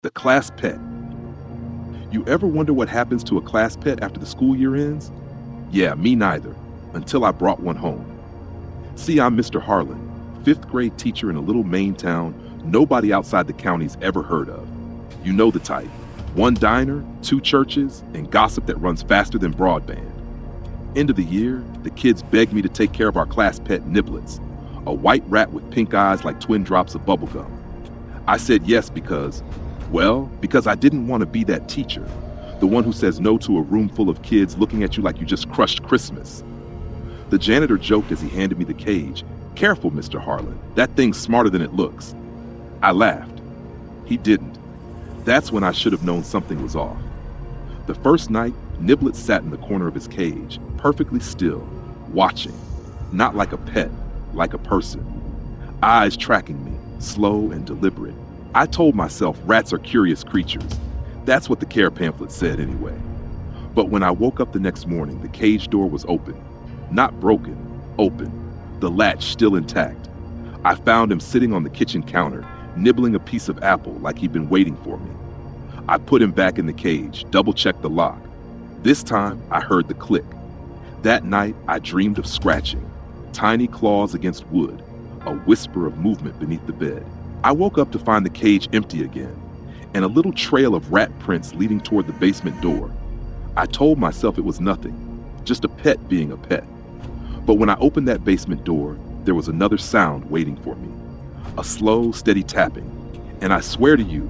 The class pet. You ever wonder what happens to a class pet after the school year ends? Yeah, me neither, until I brought one home. See, I'm Mr. Harlan, fifth grade teacher in a little Maine town nobody outside the county's ever heard of. You know the type. One diner, two churches, and gossip that runs faster than broadband. End of the year, the kids begged me to take care of our class pet Niblets, a white rat with pink eyes like twin drops of bubblegum. I said yes because I didn't want to be that teacher, the one who says no to a room full of kids looking at you like you just crushed Christmas. The janitor joked as he handed me the cage. Careful, Mr. Harlan, that thing's smarter than it looks. I laughed. He didn't. That's when I should have known something was off. The first night, Niblet sat in the corner of his cage, perfectly still, watching, not like a pet, like a person. Eyes tracking me, slow and deliberate. I told myself rats are curious creatures. That's what the care pamphlet said anyway. But when I woke up the next morning, the cage door was open. Not broken, open. The latch still intact. I found him sitting on the kitchen counter, nibbling a piece of apple like he'd been waiting for me. I put him back in the cage, double-checked the lock. This time, I heard the click. That night, I dreamed of scratching, tiny claws against wood, a whisper of movement beneath the bed. I woke up to find the cage empty again, and a little trail of rat prints leading toward the basement door. I told myself it was nothing, just a pet being a pet. But when I opened that basement door, there was another sound waiting for me. A slow, steady tapping, and I swear to you,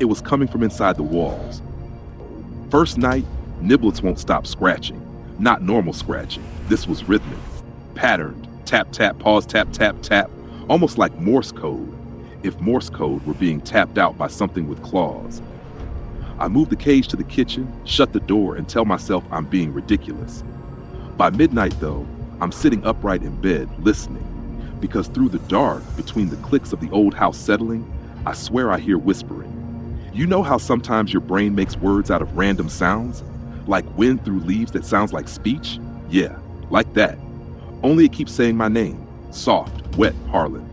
it was coming from inside the walls. First night, Niblets won't stop scratching. Not normal scratching. This was rhythmic, patterned, tap, tap, pause, tap, tap, tap, almost like Morse code, if Morse code were being tapped out by something with claws. I move the cage to the kitchen, shut the door, and tell myself I'm being ridiculous. By midnight, though, I'm sitting upright in bed, listening, because through the dark, between the clicks of the old house settling, I swear I hear whispering. You know how sometimes your brain makes words out of random sounds? Like wind through leaves that sounds like speech? Yeah, like that. Only it keeps saying my name. Soft, wet Harlan.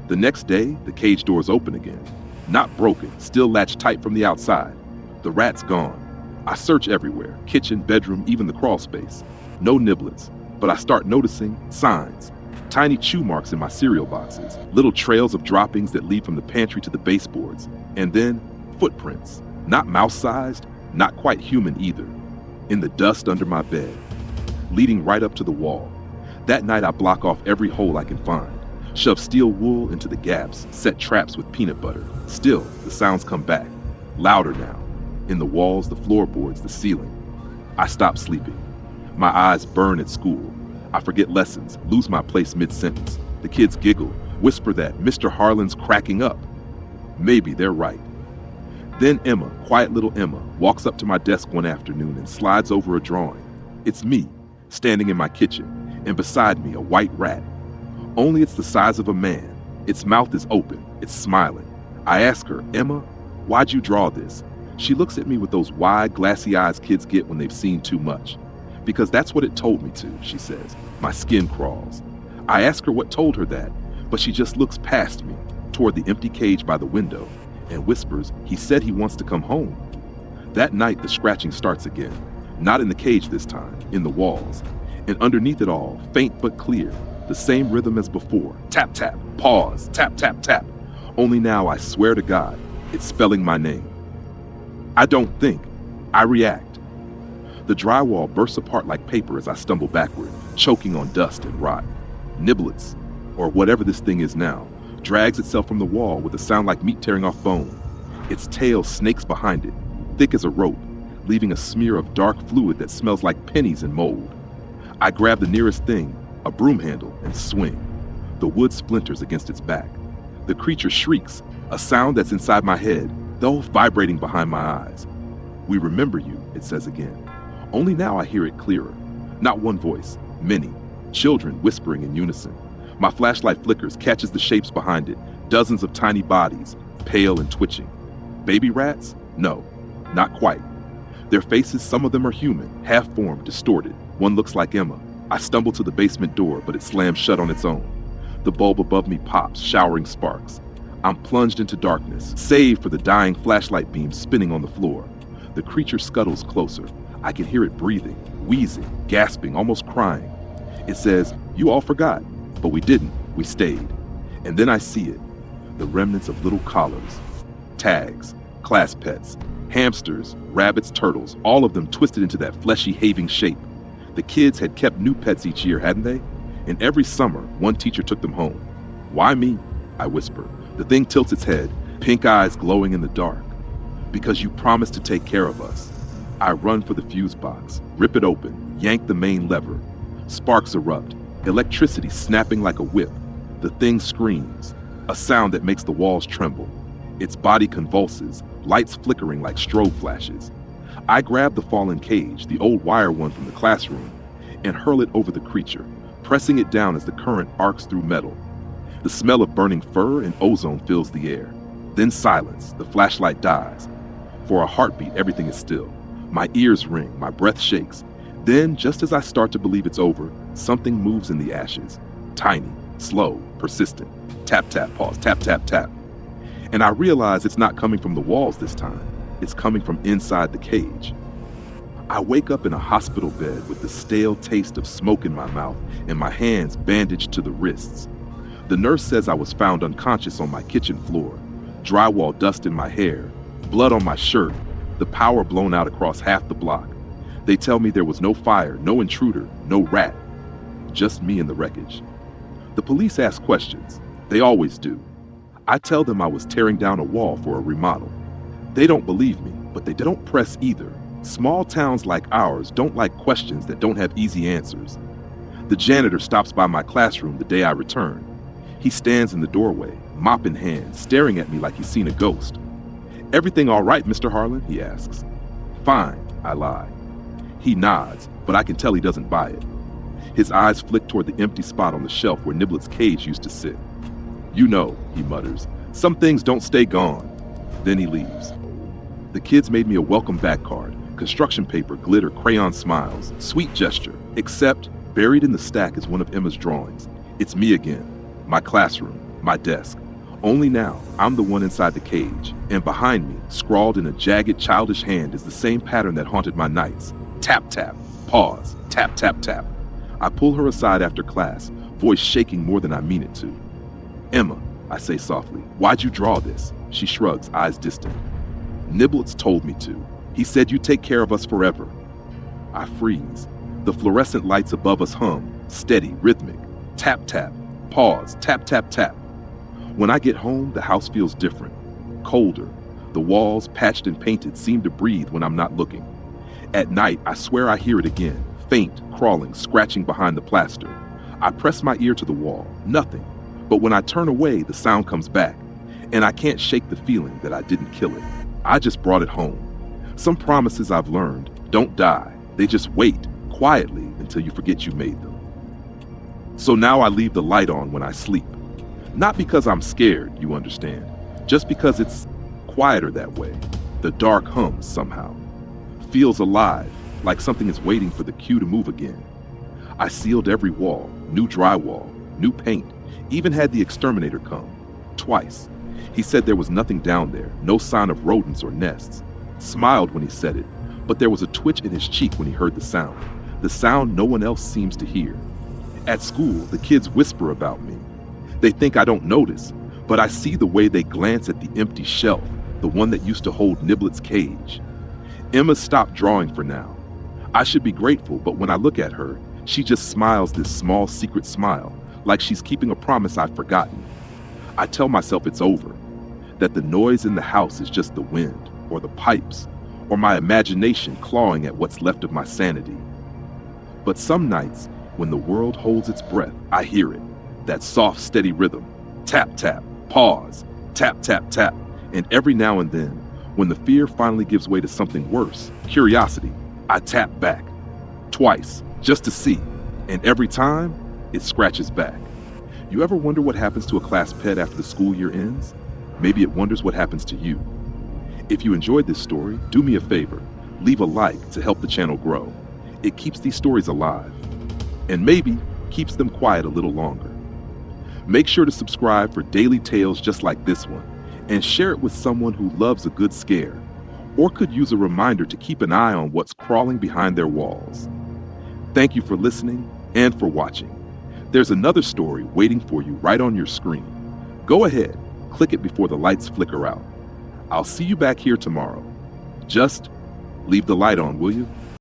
The next day, the cage door's open again. Not broken, still latched tight from the outside. The rat's gone. I search everywhere, kitchen, bedroom, even the crawl space. No Niblets, but I start noticing signs. Tiny chew marks in my cereal boxes, little trails of droppings that lead from the pantry to the baseboards, and then footprints. Not mouse-sized, not quite human either. In the dust under my bed, leading right up to the wall. That night I block off every hole I can find, shove steel wool into the gaps, set traps with peanut butter. Still, the sounds come back, louder now. In the walls, the floorboards, the ceiling. I stop sleeping. My eyes burn at school. I forget lessons, lose my place mid-sentence. The kids giggle, whisper that Mr. Harlan's cracking up. Maybe they're right. Then Emma, quiet little Emma, walks up to my desk one afternoon and slides over a drawing. It's me, standing in my kitchen, and beside me a white rat. Only it's the size of a man. Its mouth is open, it's smiling. I ask her, Emma, why'd you draw this? She looks at me with those wide, glassy eyes kids get when they've seen too much. Because that's what it told me to, she says. My skin crawls. I ask her what told her that, but she just looks past me, toward the empty cage by the window, and whispers, he said he wants to come home. That night, the scratching starts again. Not in the cage this time, in the walls. And underneath it all, faint but clear, the same rhythm as before. Tap, tap, pause, tap, tap, tap. Only now, I swear to God, it's spelling my name. I don't think, I react. The drywall bursts apart like paper as I stumble backward, choking on dust and rot. Niblets, or whatever this thing is now, drags itself from the wall with a sound like meat tearing off bone. Its tail snakes behind it, thick as a rope, leaving a smear of dark fluid that smells like pennies and mold. I grab the nearest thing, a broom handle, and swing. The wood splinters against its back. The creature shrieks, a sound that's inside my head, though vibrating behind my eyes. We remember you, it says again. Only now I hear it clearer. Not one voice, many. Children whispering in unison. My flashlight flickers, catches the shapes behind it. Dozens of tiny bodies, pale and twitching. Baby rats? No, not quite. Their faces, some of them are human, half-formed, distorted. One looks like Emma. I stumble to the basement door, but it slams shut on its own. The bulb above me pops, showering sparks. I'm plunged into darkness, save for the dying flashlight beam spinning on the floor. The creature scuttles closer. I can hear it breathing, wheezing, gasping, almost crying. It says, "You all forgot." But we didn't. We stayed. And then I see it. The remnants of little collars, tags, class pets, hamsters, rabbits, turtles, all of them twisted into that fleshy, having shape. The kids had kept new pets each year, hadn't they? And every summer, one teacher took them home. "Why me?" I whisper. The thing tilts its head, pink eyes glowing in the dark. "Because you promised to take care of us." I run for the fuse box, rip it open, yank the main lever. Sparks erupt, electricity snapping like a whip. The thing screams, a sound that makes the walls tremble. Its body convulses, lights flickering like strobe flashes. I grab the fallen cage, the old wire one from the classroom, and hurl it over the creature, pressing it down as the current arcs through metal. The smell of burning fur and ozone fills the air. Then silence, the flashlight dies. For a heartbeat, everything is still. My ears ring, my breath shakes. Then, just as I start to believe it's over, something moves in the ashes. Tiny, slow, persistent. Tap, tap, pause, tap, tap, tap. And I realize it's not coming from the walls this time. It's coming from inside the cage. I wake up in a hospital bed with the stale taste of smoke in my mouth and my hands bandaged to the wrists. The nurse says I was found unconscious on my kitchen floor, drywall dust in my hair, blood on my shirt, the power blown out across half the block. They tell me there was no fire, no intruder, no rat, just me in the wreckage. The police ask questions. They always do. I tell them I was tearing down a wall for a remodel. They don't believe me, but they don't press either. Small towns like ours don't like questions that don't have easy answers. The janitor stops by my classroom the day I return. He stands in the doorway, mop in hand, staring at me like he's seen a ghost. "Everything all right, Mr. Harlan?" he asks. "Fine," I lie. He nods, but I can tell he doesn't buy it. His eyes flick toward the empty spot on the shelf where Niblet's cage used to sit. "You know," he mutters, "some things don't stay gone." Then he leaves. The kids made me a welcome back card, construction paper, glitter, crayon smiles, sweet gesture, except buried in the stack is one of Emma's drawings. It's me again, my classroom, my desk. Only now, I'm the one inside the cage, and behind me, scrawled in a jagged, childish hand, is the same pattern that haunted my nights. Tap, tap, pause, tap, tap, tap. I pull her aside after class, voice shaking more than I mean it to. "Emma," I say softly, "why'd you draw this?" She shrugs, eyes distant. "Niblets told me to. He said you'd take care of us forever." I freeze. The fluorescent lights above us hum, steady, rhythmic. Tap, tap, pause, tap, tap, tap. When I get home, the house feels different, colder. The walls, patched and painted, seem to breathe when I'm not looking. At night, I swear I hear it again, faint, crawling, scratching behind the plaster. I press my ear to the wall, nothing. But when I turn away, the sound comes back, and I can't shake the feeling that I didn't kill it. I just brought it home. Some promises I've learned don't die. They just wait, quietly, until you forget you made them. So now I leave the light on when I sleep. Not because I'm scared, you understand, just because it's quieter that way. The dark hums somehow. Feels alive, like something is waiting for the cue to move again. I sealed every wall, new drywall, new paint, even had the exterminator come. Twice. He said there was nothing down there, no sign of rodents or nests. Smiled when he said it, but there was a twitch in his cheek when he heard the sound no one else seems to hear. At school, the kids whisper about me. They think I don't notice, but I see the way they glance at the empty shelf, the one that used to hold Niblet's cage. Emma stopped drawing for now. I should be grateful, but when I look at her, she just smiles this small secret smile, like she's keeping a promise I've forgotten. I tell myself it's over, that the noise in the house is just the wind, or the pipes, or my imagination clawing at what's left of my sanity. But some nights, when the world holds its breath, I hear it, that soft, steady rhythm. Tap, tap, pause, tap, tap, tap, and every now and then, when the fear finally gives way to something worse, curiosity, I tap back. Twice, just to see, and every time, it scratches back. You ever wonder what happens to a class pet after the school year ends? Maybe it wonders what happens to you. If you enjoyed this story, do me a favor, leave a like to help the channel grow. It keeps these stories alive, and maybe keeps them quiet a little longer. Make sure to subscribe for daily tales just like this one, and share it with someone who loves a good scare, or could use a reminder to keep an eye on what's crawling behind their walls. Thank you for listening and for watching. There's another story waiting for you right on your screen. Go ahead, click it before the lights flicker out. I'll see you back here tomorrow. Just leave the light on, will you?